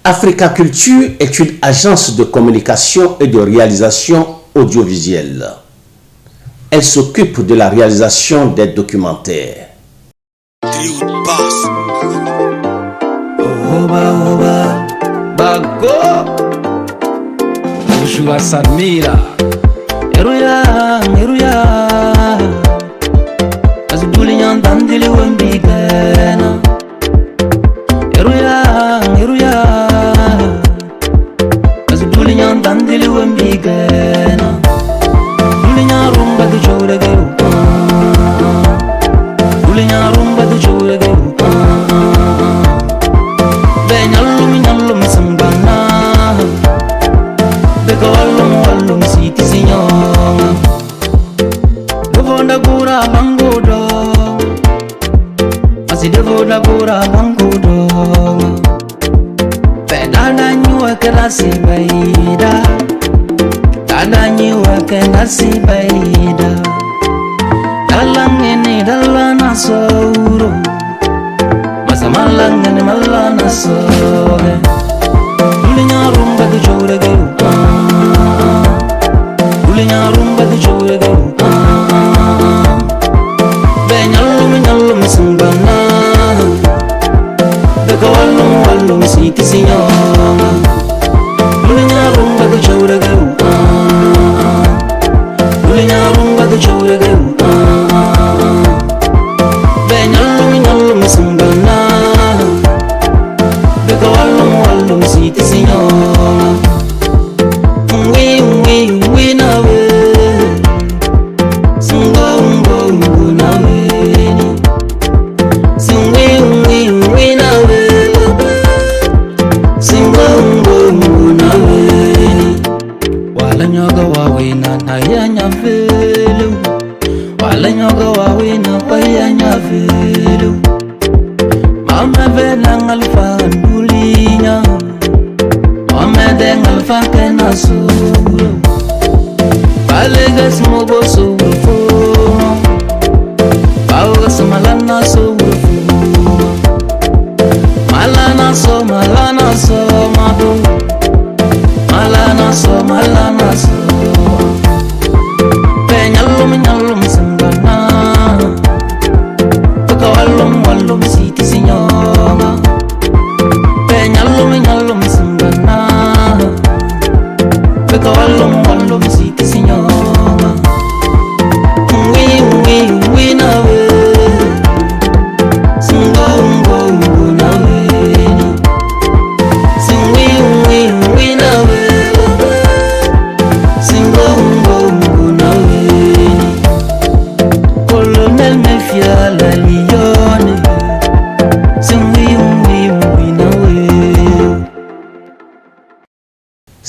Africa Culture est une agence de communication et de réalisation audiovisuelle. Elle s'occupe de la réalisation des documentaires.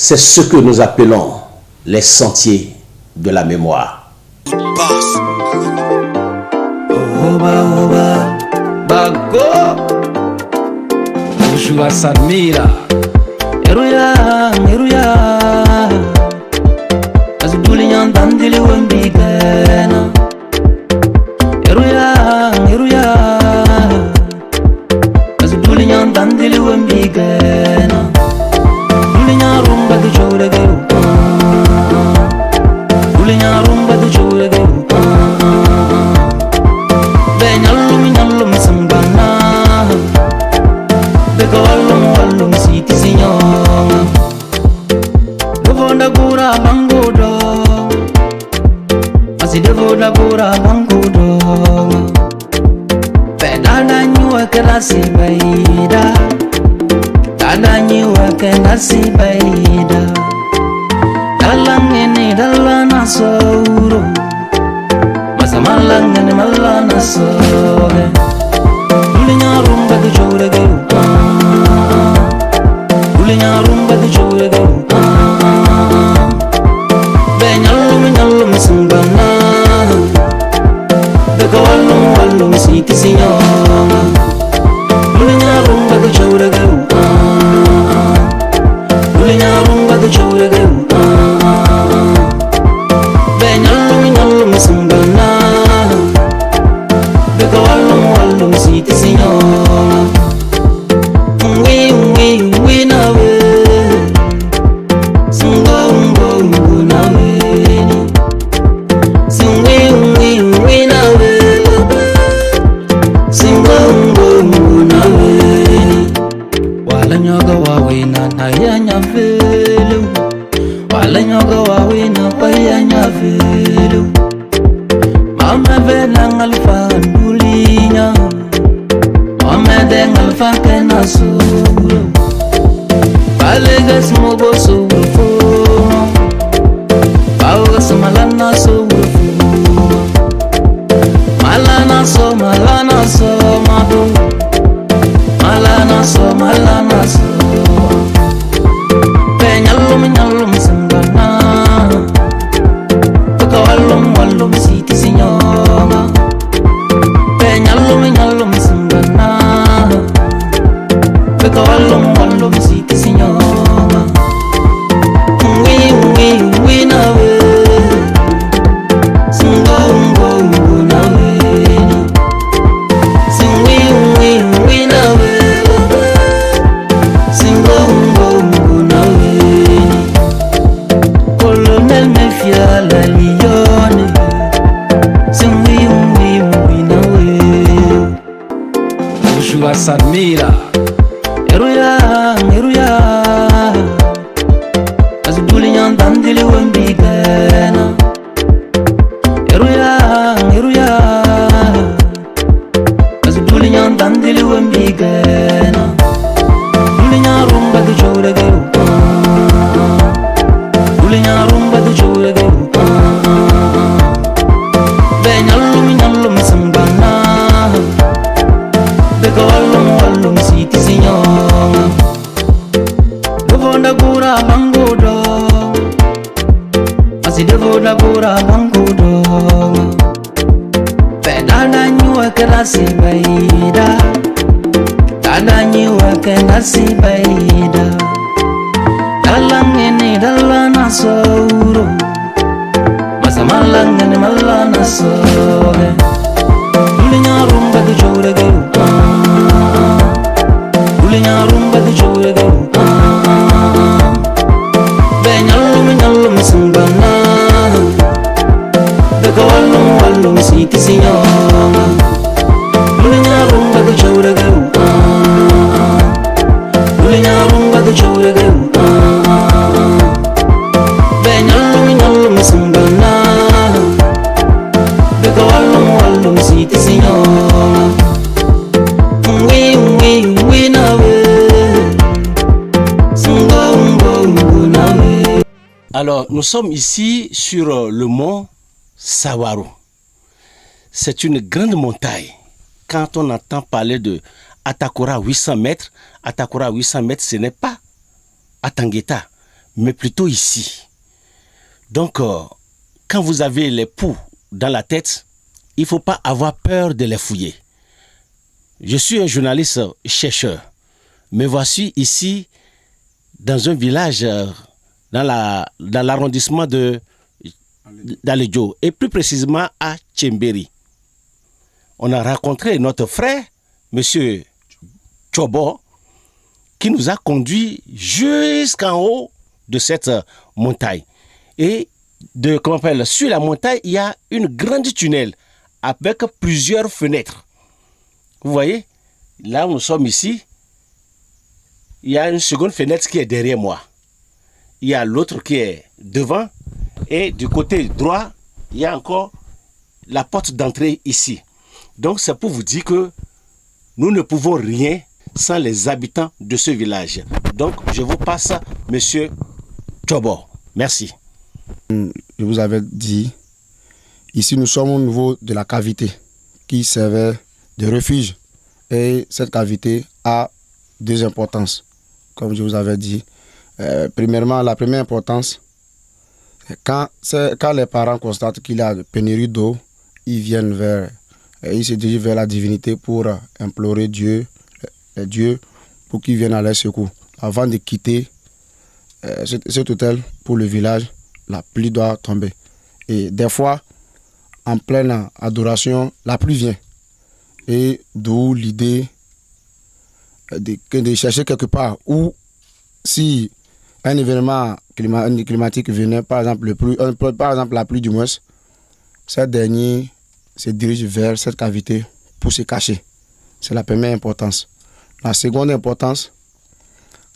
C'est ce que nous appelons les sentiers de la mémoire. Walanyoga wawina na yanya velu. Walanyoga wawina pa yanya velu. Mama vela ngalfa ndulinya. Mama de ngalfa kena suru. Balegas mobo suru. Baugas malana suru. Malana so madu. Malana so Penyalum sembana Pakawalum siti sinyonga Penyalum sembana Pakawalum siti sinyonga Ui nawe Sungo nawe Ui nawe Colonel Mefia la lione Ui nawe Joshua Samira Eruya Azuduli nyandandili wembigena Eruya Azuduli nyandandili wembigena Dulinya rumba du chore gerupa Dulinya rumba du chore gerupa Benyalum sambana Beko walum siti sinyonga Devonda gura bangudo Asi devonda gura bangudo Pedana nyuwa kerasi baida Dadanyi wake nasi baida Dalangini dalana sauro Masa malangini malana soge Dulinya rumba du chore gerupa Dulinya rumba du chore gerupa Benyalum sembana Beko walum siti sinyonga Dulinya rumba du chore gerupa Dulinya rumba du chore gerupa Benyalum sembana Beko walum siti sinyonga Ui nawe Sungo nawe. Alors, nous sommes ici sur le mont Sawaru. C'est une grande montagne. Quand on entend parler de Atakora 800 mètres, ce n'est pas à Tangueta, mais plutôt ici. Donc, quand vous avez les poux dans la tête, il ne faut pas avoir peur de les fouiller. Je suis un journaliste chercheur. Me voici ici dans un village dans l'arrondissement de d'Aledjo et plus précisément à Tchemberi. On a rencontré notre frère, monsieur Chobo, qui nous a conduit jusqu'en haut de cette montagne. Et sur la montagne, il y a une grande tunnel avec plusieurs fenêtres. Vous voyez, là où nous sommes ici, il y a une seconde fenêtre qui est derrière moi. Il y a l'autre qui est devant. Et du côté droit, il y a encore la porte d'entrée ici. Donc c'est pour vous dire que nous ne pouvons rien sans les habitants de ce village. Donc je vous passe monsieur Chobo. Merci. Je vous avais dit, ici nous sommes au niveau de la cavité qui servait de refuge. Et cette cavité a deux importances, comme je vous avais dit. Premièrement, la première importance, quand les parents constatent qu'il y a une pénurie d'eau, ils se dirigent vers la divinité pour implorer Dieu pour qu'il vienne à leur secours. Avant de quitter cet hôtel pour le village, la pluie doit tomber. Et des fois, en pleine adoration, la pluie vient. Et d'où l'idée de chercher quelque part où, si un événement climatique venait, par exemple la pluie du moins, cette dernière se dirige vers cette cavité pour se cacher. C'est la première importance. La seconde importance,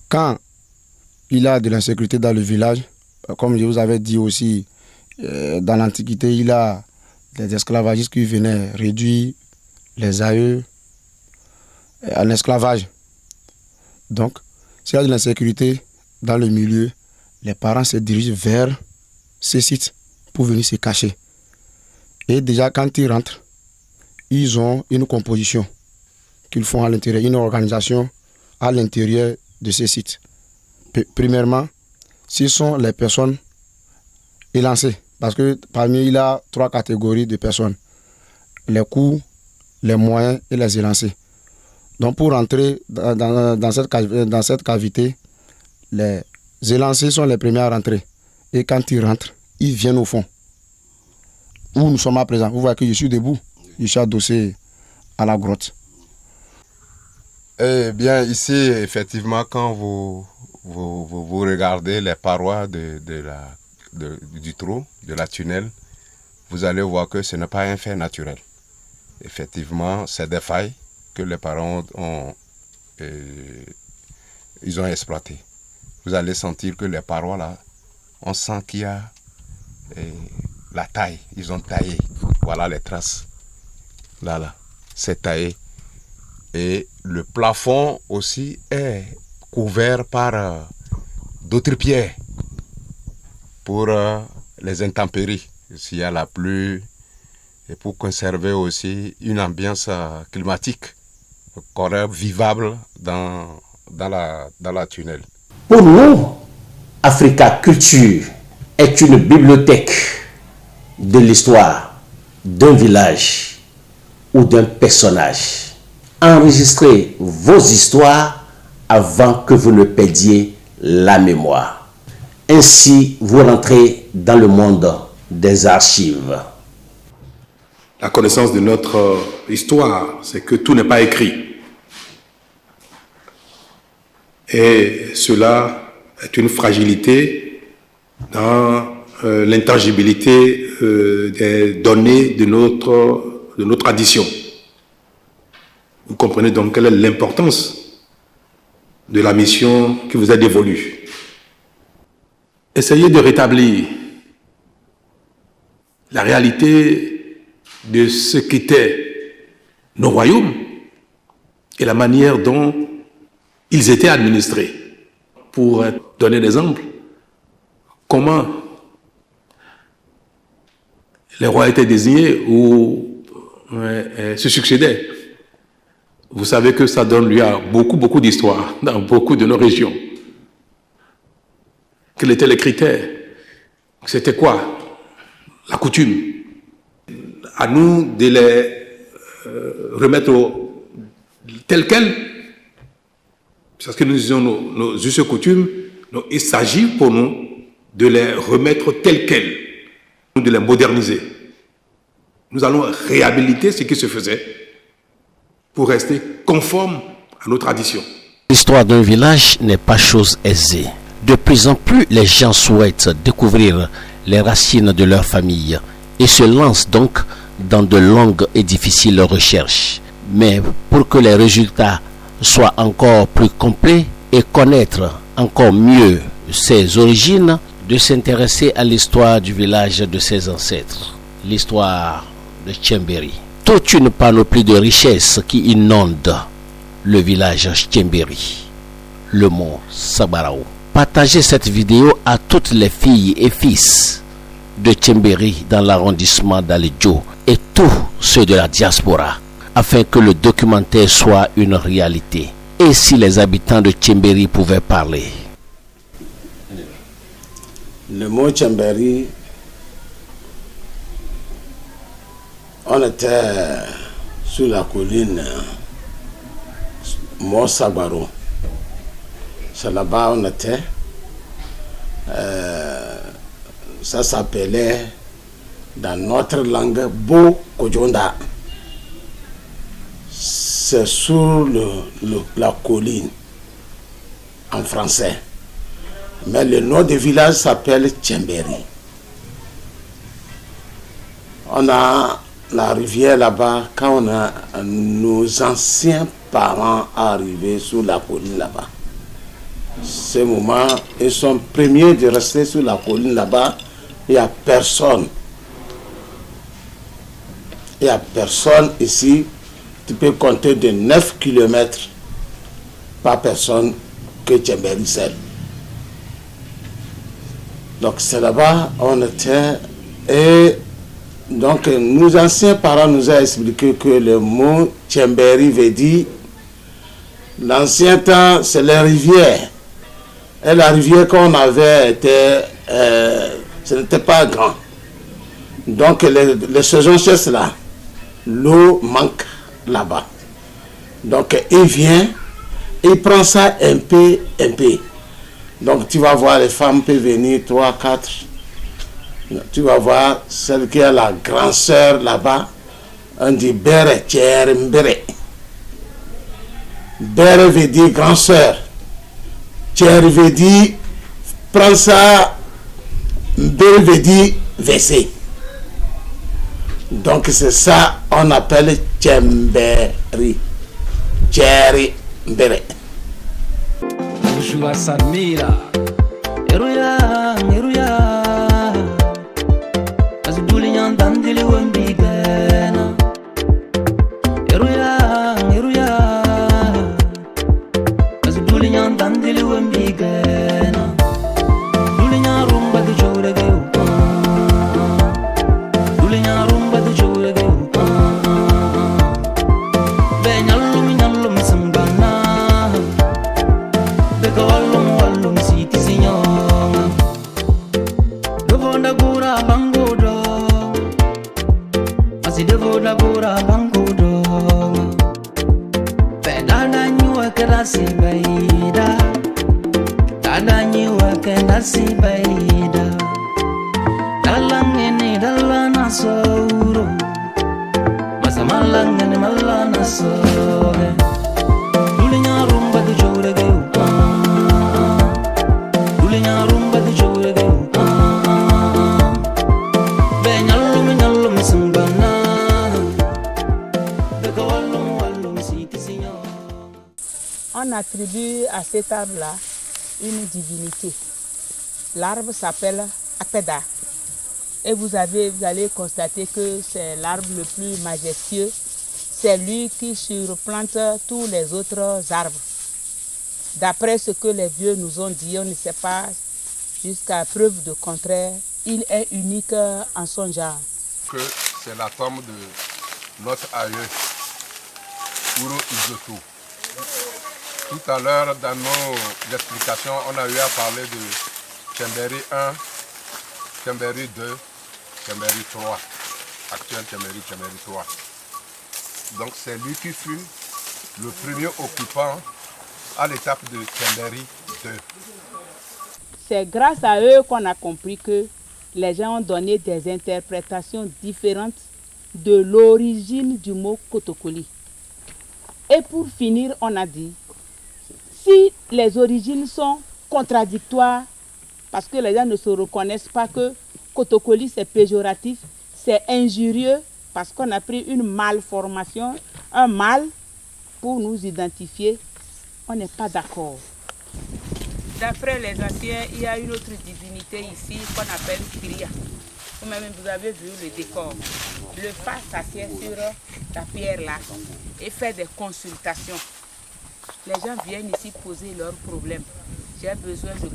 Quand il y a de l'insécurité dans le village, comme je vous avais dit aussi, dans l'Antiquité, il y a des esclavagistes qui venaient réduire les aïeux en esclavage. Donc, s'il y a de l'insécurité dans le milieu, les parents se dirigent vers ces sites pour venir se cacher. Et déjà, quand ils rentrent, ils ont une composition qu'ils font à l'intérieur, une organisation à l'intérieur de ces sites. Premièrement, ce sont les personnes élancées, parce que parmi eux, il y a 3 catégories de personnes: les courts, les moyens et les élancés. Donc pour entrer dans cette cavité, les élancés sont les premiers à rentrer. Et quand ils rentrent, ils viennent au fond, où nous sommes à présent. Vous voyez que je suis debout, je suis adossé à la grotte. Eh bien, ici, effectivement, quand vous regardez les parois du trou, de la tunnel, vous allez voir que ce n'est pas un fait naturel. Effectivement, c'est des failles que les parents ont exploitées. Vous allez sentir que les parois là, on sent qu'il y a la taille. Ils ont taillé. Voilà les traces. Là, c'est taillé. Et le plafond aussi est couvert par d'autres pierres pour les intempéries. S'il y a la pluie, et pour conserver aussi une ambiance climatique correcte, vivable dans la tunnel. Pour nous, Africa Culture est une bibliothèque de l'histoire d'un village ou d'un personnage. Enregistrez vos histoires avant que vous ne perdiez la mémoire. Ainsi, vous rentrez dans le monde des archives. La connaissance de notre histoire, c'est que tout n'est pas écrit. Et cela est une fragilité dans l'intangibilité des données de nos traditions. Vous comprenez donc quelle est l'importance de la mission qui vous est dévolue. Essayez de rétablir la réalité de ce qu'étaient nos royaumes et la manière dont ils étaient administrés. Pour donner des exemples, comment les rois étaient désignés ou se succédaient. Vous savez que ça donne lieu à beaucoup d'histoires dans beaucoup de nos régions. Quels étaient les critères? C'était quoi? La coutume. À nous de les remettre telles quelles. Parce que nous disons nos us et coutumes, il s'agit pour nous de les remettre telles quelles, de les moderniser. Nous allons réhabiliter ce qui se faisait pour rester conforme à nos traditions. L'histoire d'un village n'est pas chose aisée. De plus en plus, les gens souhaitent découvrir les racines de leur famille et se lancent donc dans de longues et difficiles recherches. Mais pour que les résultats soient encore plus complets et connaître encore mieux ses origines, de s'intéresser à l'histoire du village de ses ancêtres, l'histoire de Tchembéry. Toute une panoplie de richesses qui inonde le village Tchembéry, le mont Sabarao. Partagez cette vidéo à toutes les filles et fils de Tchembéry dans l'arrondissement d'Aledjo et tous ceux de la diaspora, afin que le documentaire soit une réalité. Et si les habitants de Tchembéry pouvaient parler? Le mot Tchembéry, on était sur la colline Mont Sabaro. C'est là-bas on était. Ça s'appelait dans notre langue Bo Kojonda. C'est sur la colline en français. Mais le nom du village s'appelle Tchembéry. On a la rivière là-bas, quand on a nos anciens parents arrivés sur la colline là-bas. ce moment, ils sont premiers de rester sur la colline là-bas. Il n'y a personne. Il n'y a personne ici. Tu peux compter de 9 km par personne que Tchembéry seul. Donc c'est là-bas on était. Et donc nos anciens parents nous ont expliqué que le mot Tchembéry veut dire l'ancien temps, c'est la rivière. Et la rivière qu'on avait était, ce n'était pas grand. Donc les saisons chasses là, l'eau manque là-bas. Donc il vient, il prend ça un peu, un peu. Donc tu vas voir les femmes peuvent venir 3, 4. Tu vas voir celle qui a la grande sœur là-bas. On dit Bere, Tchère, Mbere. Bere veut dire grand sœur. Tchère veut dire prends ça. Mbere veut dire verser. Donc c'est ça on appelle Tchembéry. Tchère, Mbere. Joua Samira Eruya, Eruya Azuduli Yandandili Wembigena Eruya, Eruya Azuduli Yandandili Wembigena Duli Nyarumba de Jorege Duli Nyarumba de Jorege Benyalum Nyalum Sambana Wallum siti signor Devo da gura bangodo Asi devo da gura bangodo Pedana nyua kerasi baida Tada nyua kerasi baida Dalangene dalana soro Masa malangene malana soro Dulinya rumba de jorege On attribue à cet arbre-là une divinité. L'arbre s'appelle Akpeda. Et vous allez constater que c'est l'arbre le plus majestueux. C'est lui qui surplante tous les autres arbres. D'après ce que les vieux nous ont dit, on ne sait pas jusqu'à preuve de contraire, il est unique en son genre. Que c'est la tombe de notre aïeux, Ouro Izoto. Tout à l'heure, dans nos explications, on a eu à parler de Tchembéry 1, Tchembéry 2, Tchembéry 3, actuel Tchembéry 3. Donc c'est lui qui fut le premier occupant à l'étape de Tchembéry 2. C'est grâce à eux qu'on a compris que les gens ont donné des interprétations différentes de l'origine du mot Kotokoli. Et pour finir, on a dit, si les origines sont contradictoires, parce que les gens ne se reconnaissent pas que Kotokoli c'est péjoratif, c'est injurieux, parce qu'on a pris une malformation, un mal, pour nous identifier, on n'est pas d'accord. D'après les anciens, il y a une autre divinité ici qu'on appelle Kiria. Vous-même, vous avez vu le décor. Le phare s'assied sur la pierre là et fait des consultations. Les gens viennent ici poser leurs problèmes. J'ai besoin de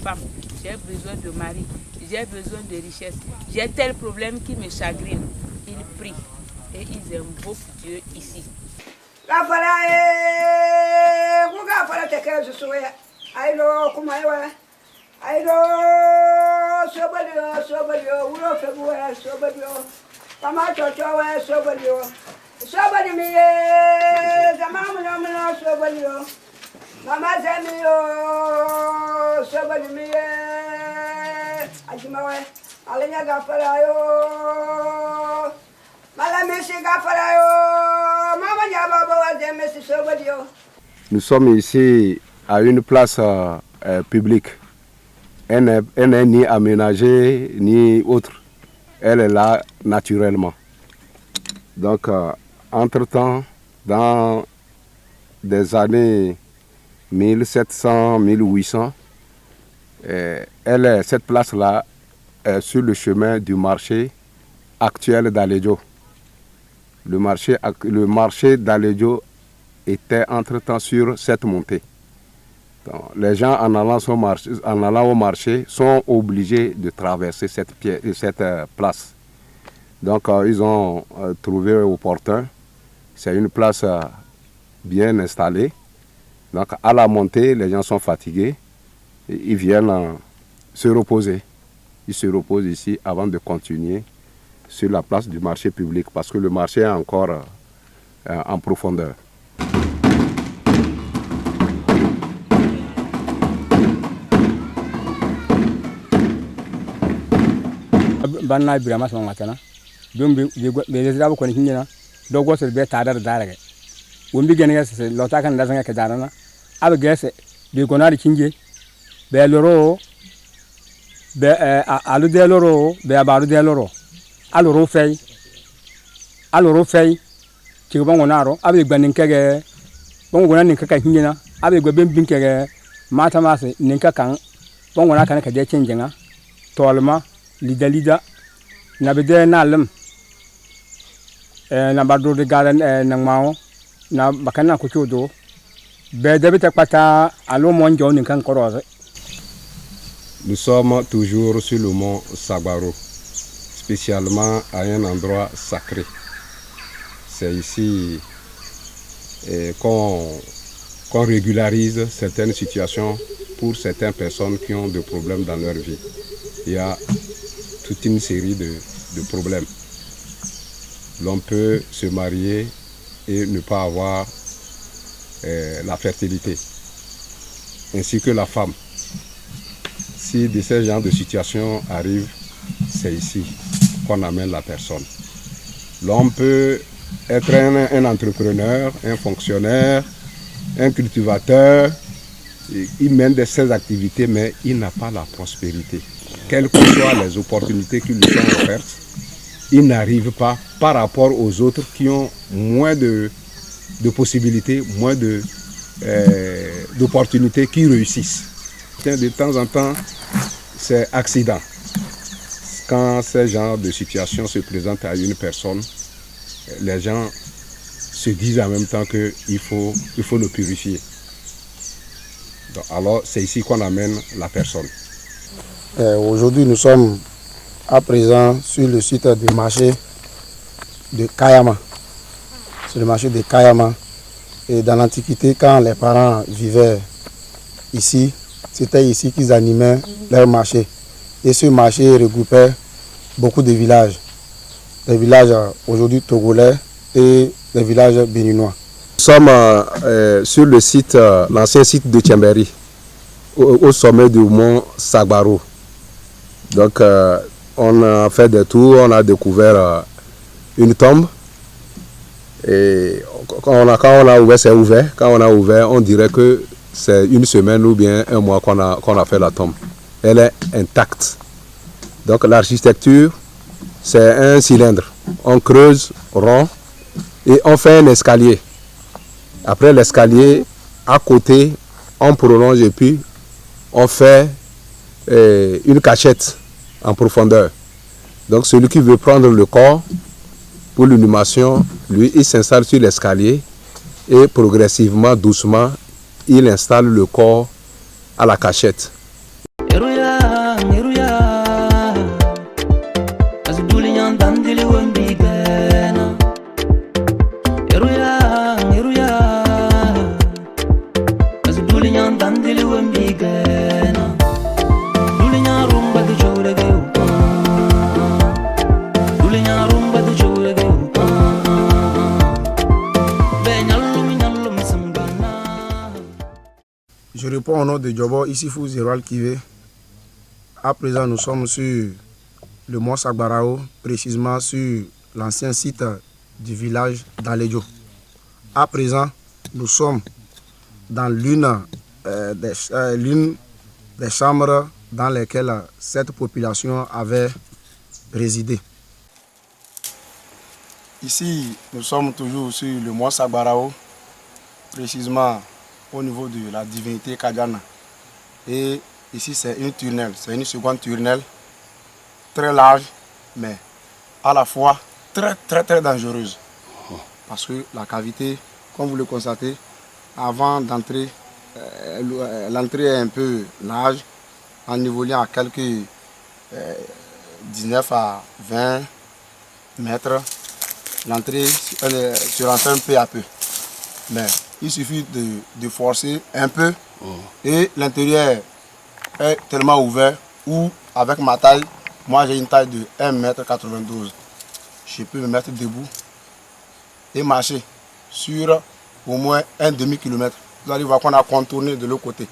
femmes, j'ai besoin de mari, j'ai besoin de richesse, j'ai tel problème qui me chagrine. Ils prient et ils invoquent Dieu ici. Aïlo, Kumaïwa, Aïlo, Sobadio, Uro Febua, Sobadio, Tamato, Sobadio, Sobadi me, Zamamana, Sobadio, Mama Zamio, Sobadi me, Ajimawe, Alena Gafarayo, Malamesi Gafarayo, Mama Yababa, Zemesi Sobadio. Nous sommes ici à une place publique. Elle n'est ni aménagée ni autre. Elle est là naturellement. Donc, entre-temps, dans des années 1700, 1800. Cette place-là est sur le chemin du marché actuel d'Alédio. Le marché d'Alédio était entre-temps sur cette montée. Donc, les gens en allant au marché sont obligés de traverser cette place. Donc ils ont trouvé opportun. C'est une place bien installée. Donc à la montée, les gens sont fatigués. Et ils viennent se reposer. Ils se reposent ici avant de continuer sur la place du marché public parce que le marché est encore en profondeur. Banna Birama sama matana be zira ko ni nyina do go se be tadar darage wombi gene se lota kan da zanga ke darana abe gese be gonari kinje be loro be alu de loro be abaru de loro aloro fei ti go ngonaro abe gbanin kege bongo gona nin kaka nyina abe go be bin kege mata mase nin kaka bongo na kan ka de chenjenga tolma lida na bede na lem na bado de garan na mao na bakana ko chodo be de bita pata alo monjo ni kan koroze. Nous sommes toujours sur le mont Sabaro, spécialement à un endroit sacré. C'est ici qu'on régularise certaines situations pour certaines personnes qui ont des problèmes dans leur vie. Il y a toute une série de problèmes. L'on peut se marier et ne pas avoir la fertilité, ainsi que la femme. Si de ces genres de situations arrivent, c'est ici qu'on amène la personne. L'on peut être un entrepreneur, un fonctionnaire, un cultivateur. Il mène de ses activités, mais il n'a pas la prospérité. Quelles que soient les opportunités qui lui sont offertes, il n'arrive pas par rapport aux autres qui ont moins de possibilités, moins d'opportunités, qui réussissent. De temps en temps, c'est accident. Quand ce genre de situation se présente à une personne, les gens se disent en même temps qu'il faut le purifier. Donc, alors, c'est ici qu'on amène la personne. Aujourd'hui, nous sommes à présent sur le site du marché de Kayama. C'est le marché de Kayama. Et dans l'Antiquité, quand les parents vivaient ici, c'était ici qu'ils animaient leur marché. Et ce marché regroupait beaucoup de villages. Des villages aujourd'hui togolais et des villages béninois. Nous sommes sur le site, l'ancien site de Tchemberi, au sommet du mont Sabaro. Donc on a fait des tours, on a découvert une tombe. Et quand on a ouvert, c'est ouvert. Quand on a ouvert, on dirait que c'est une semaine ou bien un mois qu'on a fait la tombe. Elle est intacte. Donc l'architecture, c'est un cylindre. On creuse rond et on fait un escalier. Après l'escalier, à côté, on prolonge et puis on fait une cachette en profondeur. Donc celui qui veut prendre le corps pour l'inhumation, lui, il s'installe sur l'escalier et progressivement, doucement, il installe le corps à la cachette. Je réponds au nom de Djobo Issifou Zéroal Kivé. À présent, nous sommes sur le mont Sagbarao, précisément sur l'ancien site du village d'Alédio. À présent, nous sommes dans l'une des chambres dans lesquelles cette population avait résidé. Ici, nous sommes toujours sur le mont Sagbarao, précisément au niveau de la divinité Kadiana. Et ici, c'est une tunnelle, c'est une seconde tunnelle très large, mais à la fois très dangereuse. Parce que la cavité, comme vous le constatez, avant d'entrer, l'entrée est un peu large, en évoluant à quelques 19 à 20 mètres. L'entrée se renferme peu à peu. Mais il suffit de forcer un peu et l'intérieur est tellement ouvert où, avec ma taille, moi j'ai une taille de 1,92 m. Je peux me mettre debout et marcher sur au moins un demi-kilomètre. Vous allez voir qu'on a contourné de l'autre côté.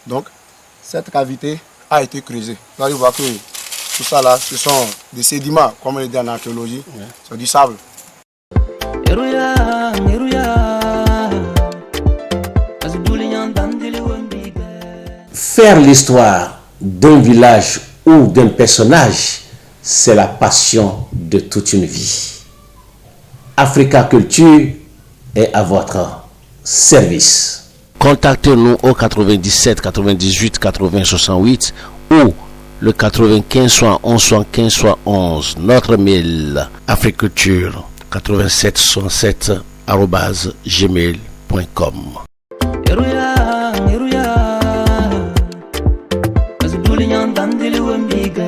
Donc, cette cavité a été creusée. Vous allez voir que tout ça là, ce sont des sédiments, comme on le dit en archéologie, c'est du sable. Faire l'histoire d'un village ou d'un personnage, c'est la passion de toute une vie. Africa Culture est à votre service. Contactez-nous au 97 98 80 68 ou le 95 71 75 71. Notre mail africulture 87 67 @gmail.com. Dandili wembiga